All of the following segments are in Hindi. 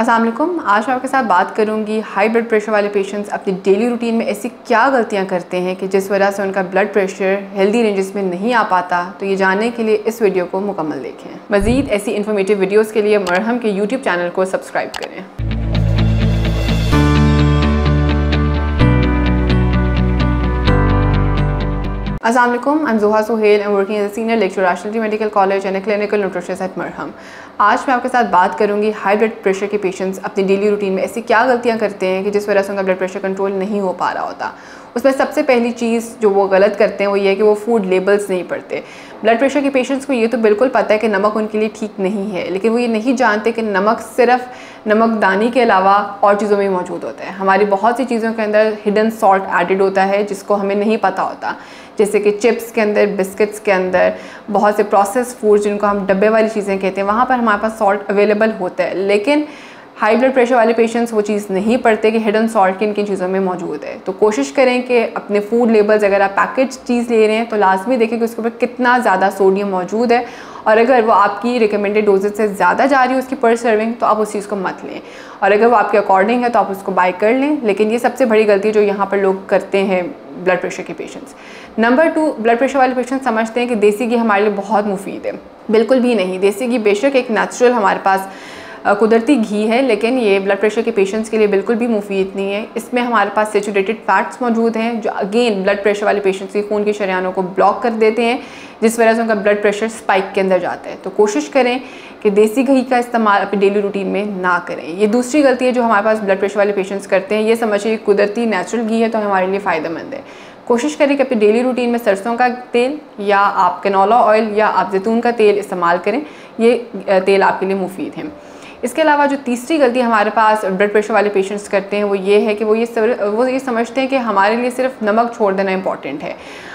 अस्सलाम वालेकुम। आज मैं आपके साथ बात करूंगी हाई ब्लड प्रेशर वाले पेशेंट्स अपनी डेली रूटीन में ऐसी क्या गलतियां करते हैं कि जिस वजह से उनका ब्लड प्रेशर हेल्दी रेंजेस में नहीं आ पाता। तो ये जानने के लिए इस वीडियो को मुकम्मल देखें। मज़ीद ऐसी इन्फॉर्मेटिव वीडियोज़ के लिए मरहम के यूट्यूब चैनल को सब्सक्राइब करें। Assalamu alaikum, I'm Zoha Sohail. I'm working as a senior lecturer at Ashley Medical College and a clinical nutritionist at मरहम। आज मैं आपके साथ बात करूंगी हाई ब्लड प्रेशर के पेशेंट्स अपनी डेली रूटीन में ऐसी क्या गलतियां करते हैं कि जिस वजह से उनका ब्लड प्रेशर कंट्रोल नहीं हो पा रहा होता। उसमें सबसे पहली चीज़ जो वो गलत करते हैं वो ये है कि वो फूड लेबल्स नहीं पढ़ते। ब्लड प्रेशर के पेशेंट्स को ये तो बिल्कुल पता है कि नमक उनके लिए ठीक नहीं है, लेकिन वो ये नहीं जानते कि नमक सिर्फ नमकदानी के अलावा और चीज़ों में मौजूद होता है। हमारी बहुत सी चीज़ों के अंदर हिडन सॉल्ट एडेड होता है जिसको हमें नहीं पता होता, जैसे कि चिप्स के अंदर, बिस्किट्स के अंदर, बहुत से प्रोसेस फूड जिनको हम डब्बे वाली चीज़ें कहते हैं, वहाँ पर हमारे पास सॉल्ट अवेलेबल होता है। लेकिन हाई ब्लड प्रेशर वाले पेशेंट्स वो चीज़ नहीं पढ़ते कि हिडन सॉल्ट किन किन चीज़ों में मौजूद है। तो कोशिश करें कि अपने फूड लेबल्स, अगर आप पैकेज चीज़ ले रहे हैं तो लाजमी देखें कि उसके ऊपर कितना ज़्यादा सोडियम मौजूद है, और अगर वो आपकी रिकमेंडेड डोजेज से ज़्यादा जा रही है उसकी पर सर्विंग तो आप उस चीज़ को मत लें, और अगर वो आपके अकॉर्डिंग है तो आप उसको बाय कर लें। लेकिन ये सबसे बड़ी गलती जो यहाँ पर लोग करते हैं ब्लड प्रेशर के पेशेंट्स। नंबर 2, ब्लड प्रेशर वाले पेशेंट्स समझते हैं कि देसी घी हमारे लिए बहुत मुफीद है। बिल्कुल भी नहीं। देसी घी बेशक एक नेचुरल हमारे पास कुदरती घी है, लेकिन ये ब्लड प्रेशर के पेशेंट्स के लिए बिल्कुल भी मुफीद नहीं है। इसमें हमारे पास सैचुरेटेड फैट्स मौजूद हैं जो अगेन ब्लड प्रेशर वाले पेशेंट्स की खून की शरीयानों को ब्लॉक कर देते हैं, जिस वजह से उनका ब्लड प्रेशर स्पाइक के अंदर जाता है। तो कोशिश करें कि देसी घी का इस्तेमाल अपनी डेली रूटीन में ना करें। ये दूसरी गलती है जो हमारे पास ब्लड प्रेशर वाले पेशेंट्स करते हैं। ये समझिए कुदरती नेचुरल घी है तो हमारे लिए फ़ायदेमंद है। कोशिश करें कि अपनी डेली रूटीन में सरसों का तेल या आप कैनोला ऑयल या आप जैतून का तेल इस्तेमाल करें। ये तेल आपके लिए मुफीद है। इसके अलावा जो तीसरी गलती हमारे पास ब्लड प्रेशर वाले पेशेंट्स करते हैं वो ये है कि वो ये समझते हैं कि हमारे लिए सिर्फ नमक छोड़ देना इंपॉर्टेंट है,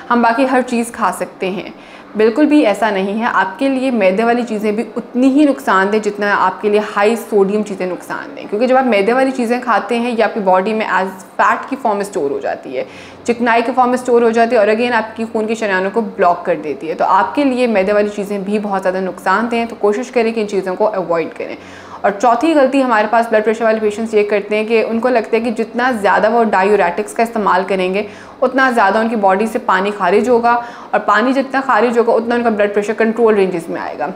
हम बाकी हर चीज़ खा सकते हैं। बिल्कुल भी ऐसा नहीं है। आपके लिए मैदे वाली चीज़ें भी उतनी ही नुकसानदेह जितना आपके लिए हाई सोडियम चीज़ें नुकसानदेह, क्योंकि जब आप मैदे वाली चीज़ें खाते हैं ये आपकी बॉडी में एज फैट की फॉर्म में स्टोर हो जाती है, चिकनाई की फॉर्म में स्टोर हो जाती है, और अगेन आपकी खून की शरीयानों को ब्लॉक कर देती है। तो आपके लिए मैदे वाली चीज़ें भी बहुत ज़्यादा नुकसानदेह हैं। तो कोशिश करें कि इन चीज़ों को अवॉइड करें। और चौथी गलती हमारे पास ब्लड प्रेशर वाले पेशेंट्स ये करते हैं कि उनको लगता है कि जितना ज़्यादा वो डायूरेटिक्स का इस्तेमाल करेंगे उतना ज़्यादा उनकी बॉडी से पानी खारिज होगा, और पानी जितना खारिज होगा उतना उनका ब्लड प्रेशर कंट्रोल रेंजेस में आएगा।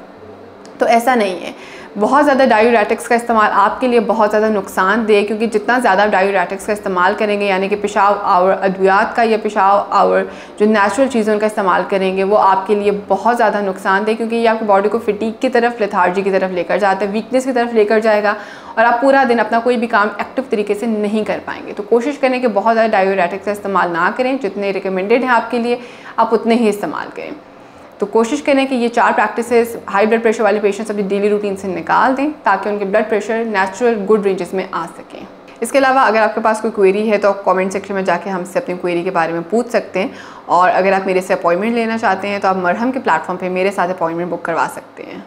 तो ऐसा नहीं है। बहुत ज़्यादा डायूरेटिक्स का इस्तेमाल आपके लिए बहुत ज़्यादा नुकसानदेह, क्योंकि जितना ज़्यादा डायूरेटिक्स का इस्तेमाल करेंगे, यानी कि पेशाब और अद्वियात का या पेशाब और जो नेचुरल चीज़ों का इस्तेमाल करेंगे, वो आपके लिए बहुत ज़्यादा नुकसानदेह, क्योंकि ये आपकी बॉडी को फिटीक की तरफ, लेथार्जी की तरफ लेकर जाता है, वीकनेस की तरफ लेकर जाएगा, और आप पूरा दिन अपना कोई भी काम एक्टिव तरीके से नहीं कर पाएंगे। तो कोशिश करें कि बहुत ज़्यादा डायूरेटिक्स का इस्तेमाल ना करें। जितने रिकमेंडेड हैं आपके लिए आप उतने ही इस्तेमाल करें। तो कोशिश करें कि ये 4 प्रैक्टिसेस हाई ब्लड प्रेशर वाले पेशेंट्स अपनी डेली रूटीन से निकाल दें ताकि उनके blood pressure natural good ranges में आ सकें। इसके अलावा अगर आपके पास कोई क्वेरी है तो आप कमेंट सेक्शन में जाके हमसे अपनी क्वेरी के बारे में पूछ सकते हैं, और अगर आप मेरे से अपॉइंटमेंट लेना चाहते हैं तो आप मरहम के प्लेटफॉर्म पे मेरे साथ अपॉइंटमेंट बुक करवा सकते हैं।